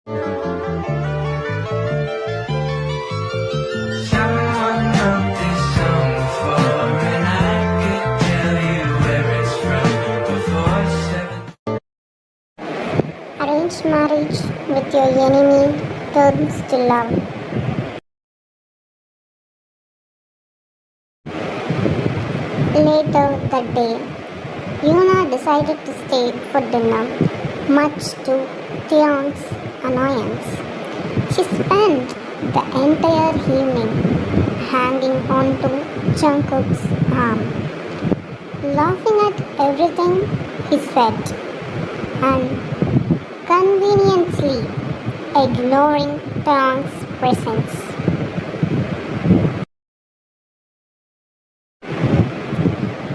Someone wrote this song before, and I could tell you where it's from before 7. Arranged marriage with your enemy turns to love. Later that day, Yuna decided to stay for dinner, much to Tiang's annoyance. She spent the entire evening hanging onto Jungkook's arm, laughing at everything he said, and conveniently ignoring Tiang's presence.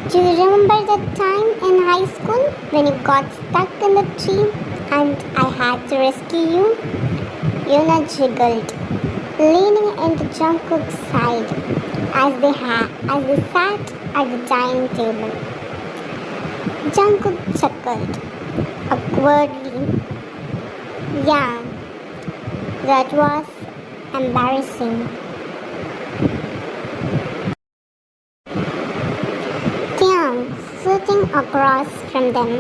Do you remember that time in high school when you got stuck in the tree and I had to rescue you? Yuna jiggled, leaning into Jungkook's side as they sat at the dining table. Jungkook chuckled awkwardly. Yeah, that was embarrassing. Tiang, sitting across from them,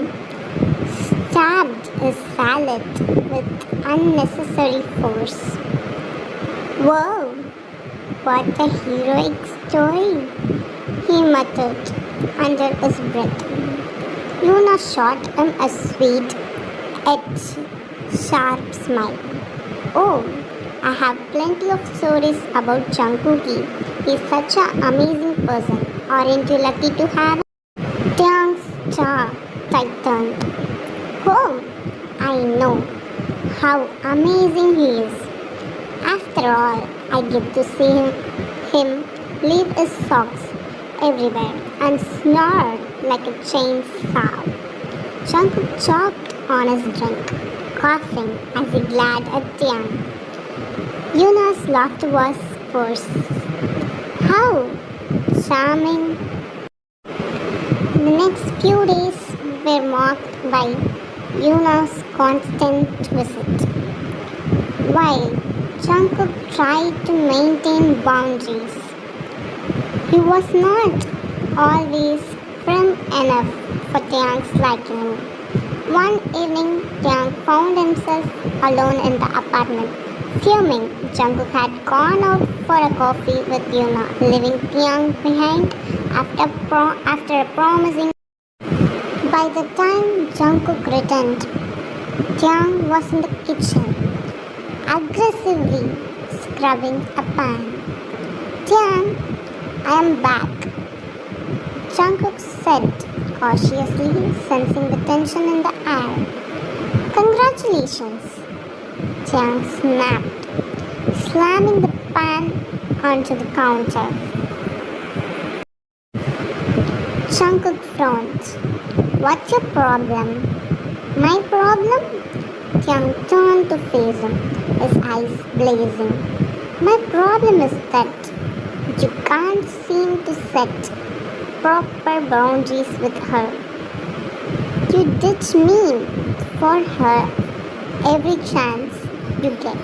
stabbed his salad with unnecessary force. Whoa, what a heroic story, he muttered under his breath. Yuna shot him a sweet, yet sharp smile. Oh, I have plenty of stories about Jungkookie. He's such an amazing person. Aren't you lucky to have him? Tiang's jaw tightened. Oh, I know how amazing he is. After all, I get to see him leave his socks everywhere and snore like a chainsaw. Jungkook choked on his drink, coughing as he glared at Tiang. Yuna's laughter was forced. How charming! The next few days were marked by Yuna's constant visit. While Jungkook tried to maintain boundaries, he was not always firm enough for Tiang's liking. One evening, Tiang found himself alone in the apartment, fuming. Jungkook had gone out for a coffee with Yuna, leaving Tiang behind after promising. By the time Jungkook returned, Tiang was in the kitchen, aggressively scrubbing a pan. Tiang, I am back, Jungkook said, cautiously sensing the tension in the air. Congratulations, Tiang snapped, slamming the pan onto the counter. Jungkook frowned. What's your problem? My problem? Tiang turned to face him, his eyes blazing. My problem is that you can't seem to set proper boundaries with her. You ditch me for her every chance you get.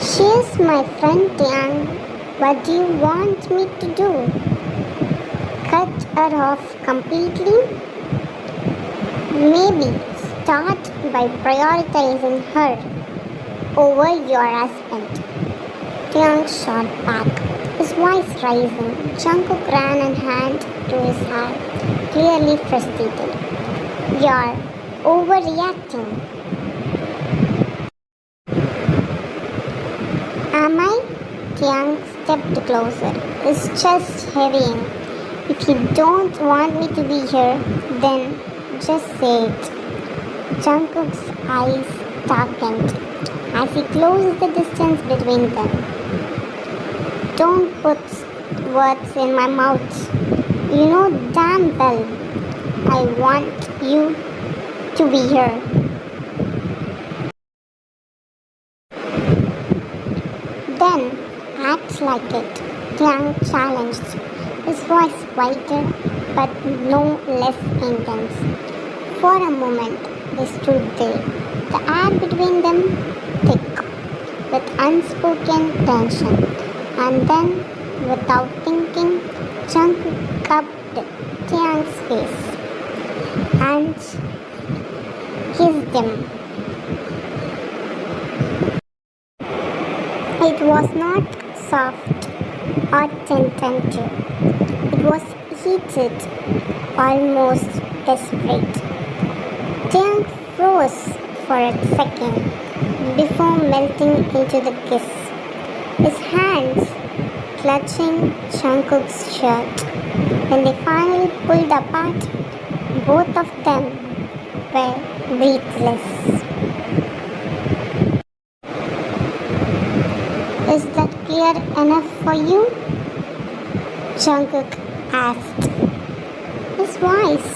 She is my friend, Tiang. What do you want me to do? Cut her off completely? Maybe start by prioritizing her over your husband. Tiang shot back, his voice rising. Jungkook ran a hand to his hair, clearly frustrated. You're overreacting. Am I? Tiang stepped closer, his chest heavying. If you don't want me to be here, then just say it. Jungkook's eyes darkened as he closed the distance between them. Don't put words in my mouth. You know damn well I want you to be here. Then act like it, Tiang challenged, his voice quieter but no less intense. For a moment, they stood there, the air between them thick with unspoken tension. And then, without thinking, Jungkook cupped Taeyang's face and kissed him. It was not soft or tentative. It was heated, almost desperate. Taeyang froze for a second before melting into the kiss, his hands clutching Jungkook's shirt. When they finally pulled apart, both of them were breathless. Is that clear enough for you? Jungkook asked, his voice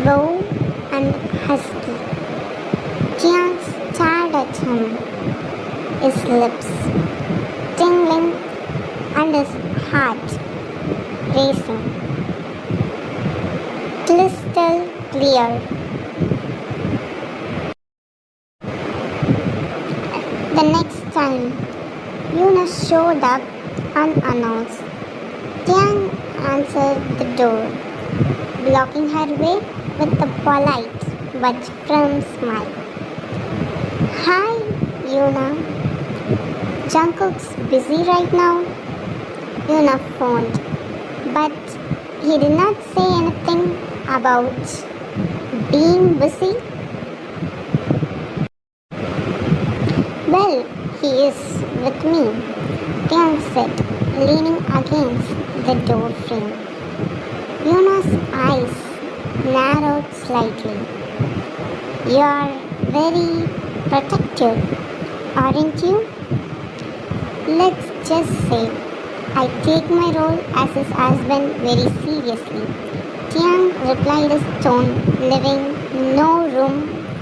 low and husky. Taeyang stared at him, his lips tingling and his heart racing. Crystal clear. The next time Yuna showed up unannounced, Taeyang answered the door, blocking her way with a polite but firm smile. Hi, Yuna. Jungkook's busy right now. Yuna phoned, but he did not say anything about being busy. Well, he is with me, Taeyang said, leaning against the door frame. Yuna's eyes narrowed slightly. You are very protective, aren't you? Let's just say I take my role as his husband very seriously. Taeyang replied, his tone leaving no room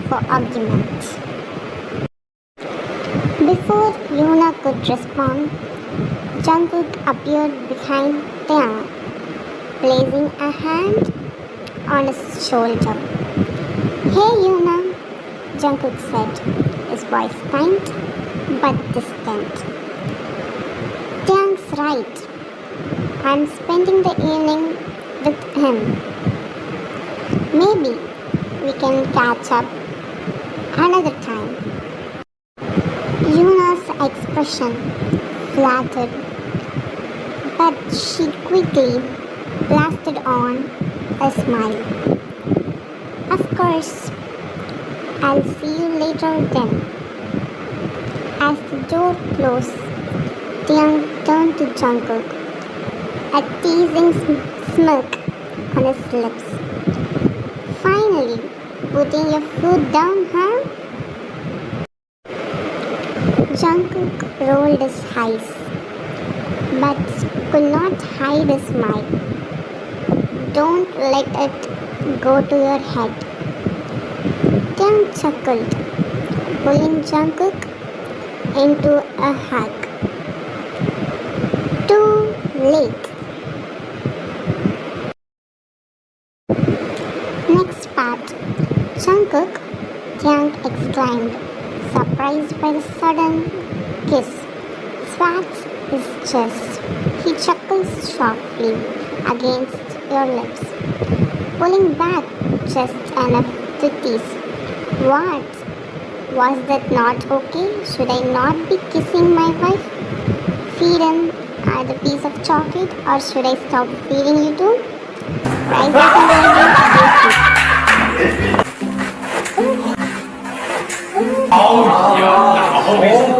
for argument. Before Yuna could respond, Jungkook appeared behind Taeyang, placing a hand on his shoulder. Hey Yuna, Jungkook said, his voice kind but distant. Taeyang's right. I'm spending the evening with him. Maybe we can catch up another time. Yuna's expression flattered, but she quickly blasted on a smile. Of course, I'll see you later then. As the door closed, Taeyang turned to Jungkook, a teasing smirk on his lips. Finally, putting your foot down, huh? Jungkook rolled his eyes, but could not hide his smile. Don't let it go to your head. Taeyang chuckled, pulling Jungkook into a hug. Too late. Next part. Jungkook, Taeyang exclaimed, surprised by the sudden kiss. Swats his chest. He chuckles softly against your lips, pulling back just enough to tease. What? Was that not okay? Should I not be kissing my wife? Feed him the piece of chocolate, or should I stop feeding you too? Rises and rises. 어우, 야,